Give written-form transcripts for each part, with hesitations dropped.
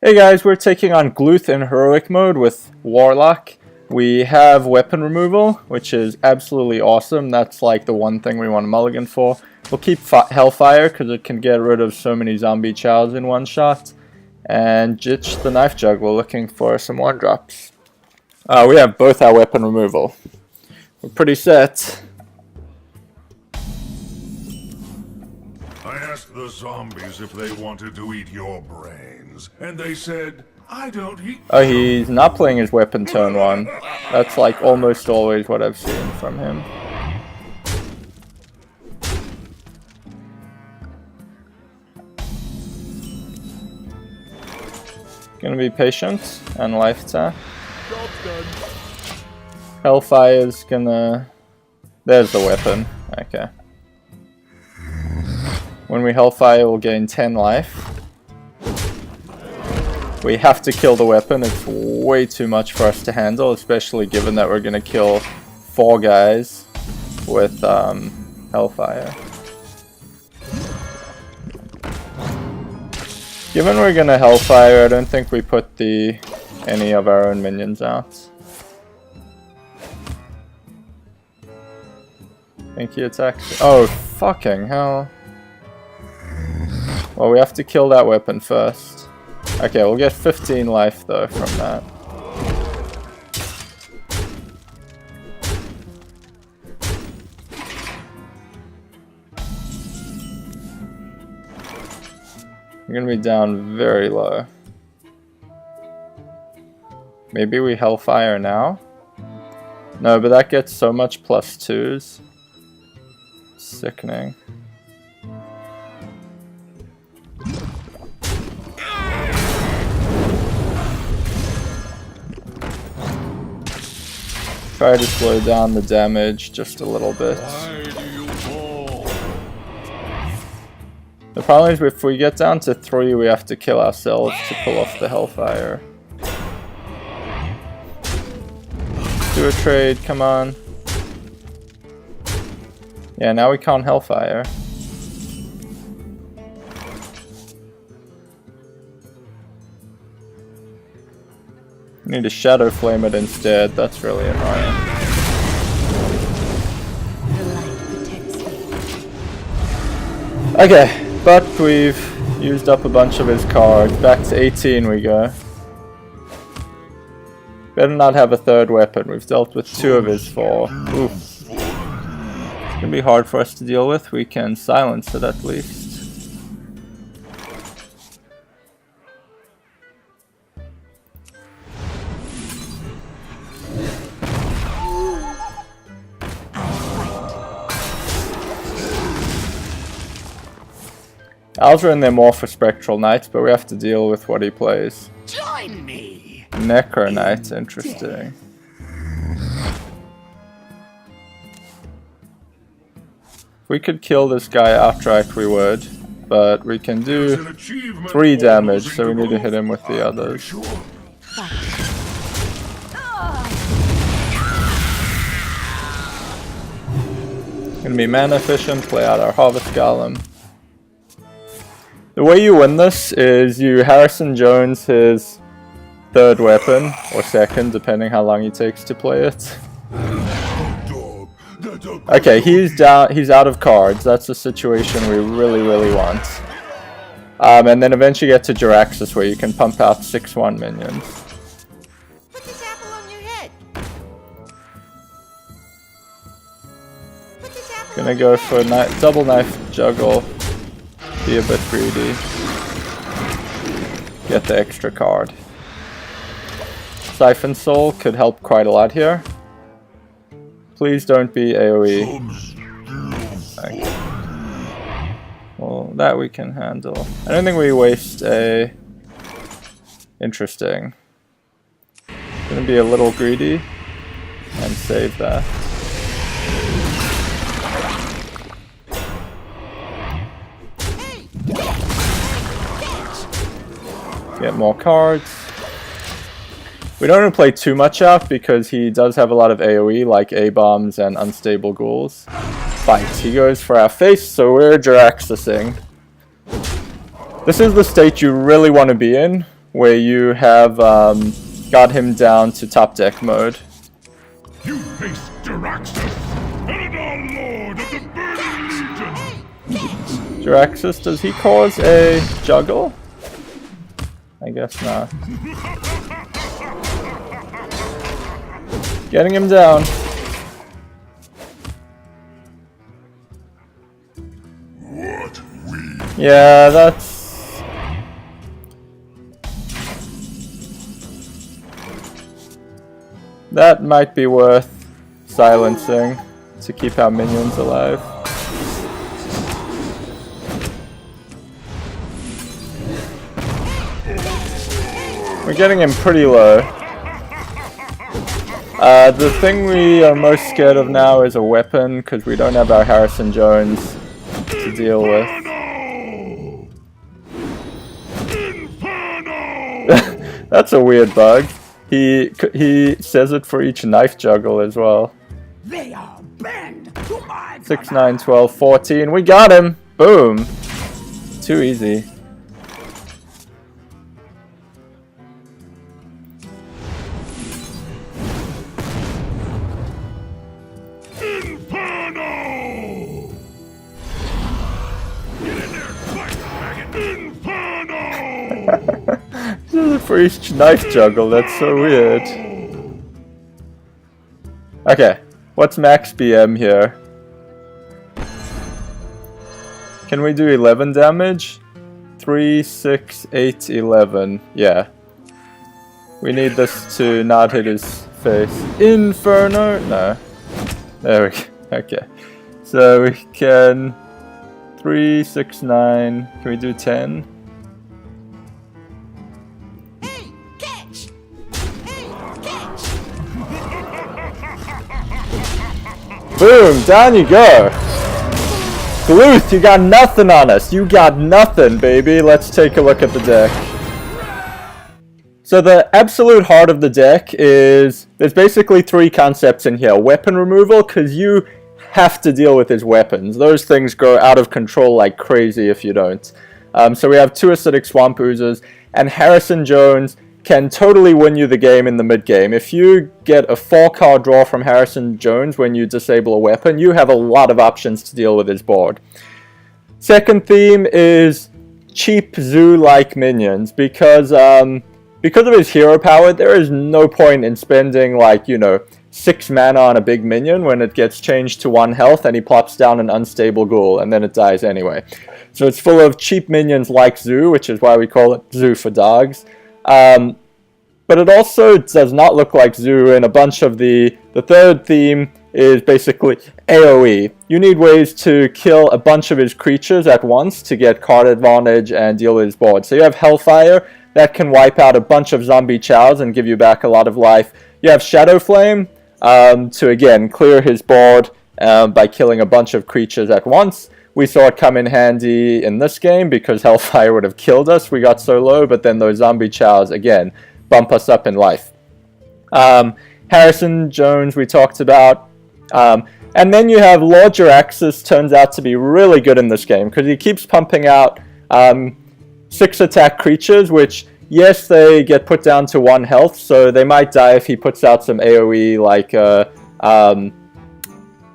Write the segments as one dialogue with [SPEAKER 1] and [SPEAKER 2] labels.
[SPEAKER 1] Hey guys, we're taking on Gluth in heroic mode with Warlock. We have weapon removal, which is absolutely awesome. That's like the one thing we want to mulligan for. We'll keep Hellfire because it can get rid of so many zombie chows in one shot. And ditch the knife jug. We're looking for some one drops. We have both our weapon removal. We're pretty set.
[SPEAKER 2] I asked the zombies if they wanted to eat your brains, and they said, I don't eat.
[SPEAKER 1] Oh, he's not playing his weapon turn one. That's like almost always what I've seen from him. Gonna be patient and life tap. Hellfire's gonna... There's the weapon. Okay. When we Hellfire, we'll gain 10 life. We have to kill the weapon. It's way too much for us to handle, especially given that we're gonna kill 4 guys with Hellfire. Given we're gonna Hellfire, I don't think we put any of our own minions out. I think he attacks. Oh, fucking hell. Well, we have to kill that weapon first. Okay, we'll get 15 life though from that. We're gonna be down very low. Maybe we Hellfire now? No, but that gets so much +2s. Sickening. Try to slow down the damage just a little bit. The problem is if we get down to 3, we have to kill ourselves to pull off the Hellfire. Do a trade, come on. Yeah, now we can't Hellfire. We need to Shadow Flame it instead, that's really annoying. Okay, but we've used up a bunch of his cards. Back to 18 we go. Better not have a third weapon. We've dealt with 2 of his 4. Oof. It's gonna be hard for us to deal with. We can silence it at least. Owls are in there more for Spectral Knights, but we have to deal with what he plays.
[SPEAKER 3] Join me.
[SPEAKER 1] Necro Knights, interesting. If we could kill this guy outright, we would, but we can do 3 damage, so we need to hit him with the others. Gonna be mana efficient, play out our Harvest Golem. The way you win this is you Harrison Jones his 3rd weapon, or 2nd, depending how long he takes to play it. Okay, he's out of cards. That's a situation we really want. And then eventually get to Jiraxxus where you can pump out 6/1 minions.
[SPEAKER 3] Put this apple on your head.
[SPEAKER 1] Gonna go for double knife juggle. Be a bit greedy. Get the extra card. Siphon Soul could help quite a lot here. Please don't be AoE. Okay. Well, that we can handle. I don't think we waste a... Interesting. Gonna be a little greedy and save that. Get more cards. We don't want to play too much out because he does have a lot of AoE like A-bombs and unstable ghouls. Fight. He goes for our face, so we're Jiraxxusing. This is the state you really want to be in where you have got him down to top deck mode.
[SPEAKER 2] You face Naxxramas, Eladar Lord of the Burning Legion!
[SPEAKER 1] Jiraxxus, does he cause a juggle? I guess not. Getting him down.
[SPEAKER 2] What we...
[SPEAKER 1] Yeah, that's... That might be worth silencing to keep our minions alive. We're getting him pretty low. The thing we are most scared of now is a weapon, because we don't have our Harrison Jones to deal with. That's a weird bug. He says it for each knife juggle as well.
[SPEAKER 3] They are bend to my
[SPEAKER 1] 6, 9, 12, 14. We got him! Boom! Too easy. For each knife juggle, that's so weird. Okay, what's max BM here? Can we do 11 damage? 3, 6, 8, 11. Yeah. We need this to not hit his face. Inferno? No. There we go. Okay. So we can... 3, 6, 9. Can we do 10? Boom! Down you go! Gluth, you got nothing on us! You got nothing, baby! Let's take a look at the deck. So the absolute heart of the deck is... There's basically 3 concepts in here. Weapon removal, because you have to deal with his weapons. Those things go out of control like crazy if you don't. So we have 2 Acidic Swamp Oozers, and Harrison Jones can totally win you the game in the mid-game. If you get a 4-card draw from Harrison Jones when you disable a weapon, you have a lot of options to deal with his board. Second theme is cheap zoo-like minions, because of his hero power, there is no point in spending, like, you know, 6 mana on a big minion when it gets changed to 1 health and he plops down an unstable ghoul, and then it dies anyway. So it's full of cheap minions like Zoo, which is why we call it Zoo for Dogs. But it also does not look like Zoo in a bunch of the third theme is basically AoE. You need ways to kill a bunch of his creatures at once to get card advantage and deal with his board. So you have Hellfire, that can wipe out a bunch of zombie chows and give you back a lot of life. You have Shadow Flame, to again clear his board by killing a bunch of creatures at once. We saw it come in handy in this game because Hellfire would have killed us. We got so low, but then those zombie chows, again, bump us up in life. Harrison Jones we talked about. And then you have Lord Jiraxxus, turns out to be really good in this game because he keeps pumping out 6 attack creatures, which, yes, they get put down to 1 health, so they might die if he puts out some AoE like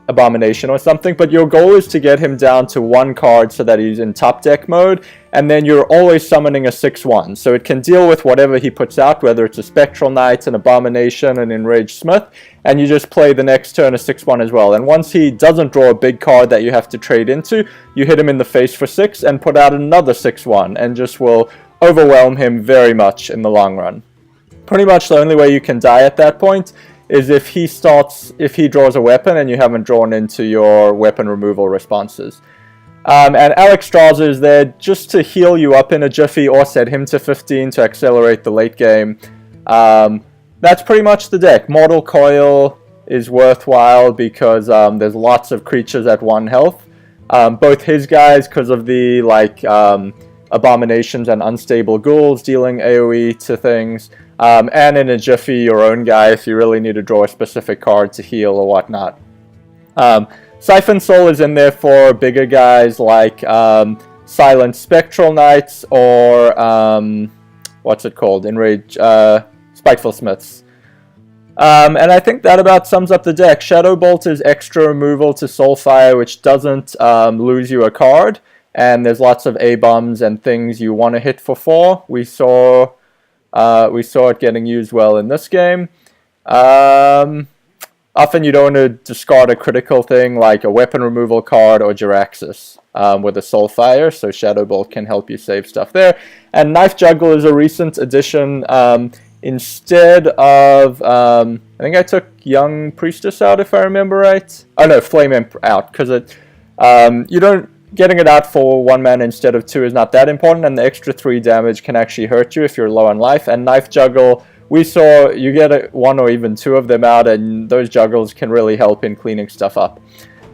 [SPEAKER 1] Abomination or something, but your goal is to get him down to 1 card so that he's in top deck mode, and then you're always summoning a 6/1, so it can deal with whatever he puts out, whether it's a Spectral Knight, an Abomination, an Enraged Smith, and you just play the next turn a 6/1 as well. And once he doesn't draw a big card that you have to trade into, you hit him in the face for 6 and put out another 6/1, and just will overwhelm him very much in the long run. Pretty much the only way you can die at that point is if he draws a weapon and you haven't drawn into your weapon removal responses. And Naxxramas is there just to heal you up in a jiffy or set him to 15 to accelerate the late game. That's pretty much the deck. Mortal Coil is worthwhile because there's lots of creatures at 1 health. Both his guys, because of the Abominations and Unstable Ghouls dealing AoE to things. And in a jiffy, your own guy if you really need to draw a specific card to heal or whatnot. Siphon Soul is in there for bigger guys like Silent Spectral Knights or what's it called? Enrage, Spiteful Smiths. And I think that about sums up the deck. Shadow Bolt is extra removal to Soulfire, which doesn't lose you a card. And there's lots of A-bombs and things you want to hit for 4. We saw it getting used well in this game. Often you don't want to discard a critical thing like a weapon removal card or Jiraxis with a Soulfire, so Shadow Bolt can help you save stuff there. And Knife Juggle is a recent addition. Instead of, I think I took Young Priestess out if I remember right. Oh no, Flame Imp out, because getting it out for 1 mana instead of 2 is not that important, and the extra 3 damage can actually hurt you if you're low on life. And Knife Juggle, we saw you get 1 or even 2 of them out, and those juggles can really help in cleaning stuff up.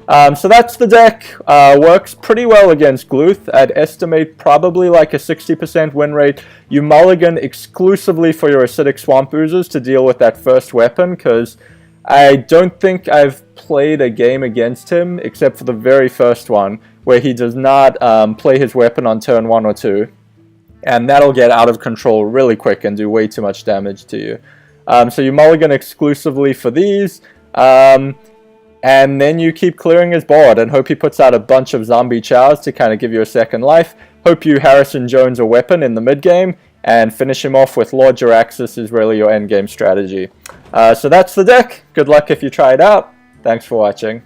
[SPEAKER 1] So that's the deck. Works pretty well against Gluth. I'd estimate probably like a 60% win rate. You mulligan exclusively for your Acidic Swamp Oozes to deal with that first weapon, because I don't think I've played a game against him, except for the very first one, where he does not play his weapon on turn 1 or 2. And that'll get out of control really quick and do way too much damage to you. So you mulligan exclusively for these, and then you keep clearing his board and hope he puts out a bunch of zombie chows to kind of give you a second life. Hope you Harrison Jones a weapon in the mid game, and finish him off with Lord Jiraxis is really your endgame strategy. So that's the deck. Good luck if you try it out. Thanks for watching.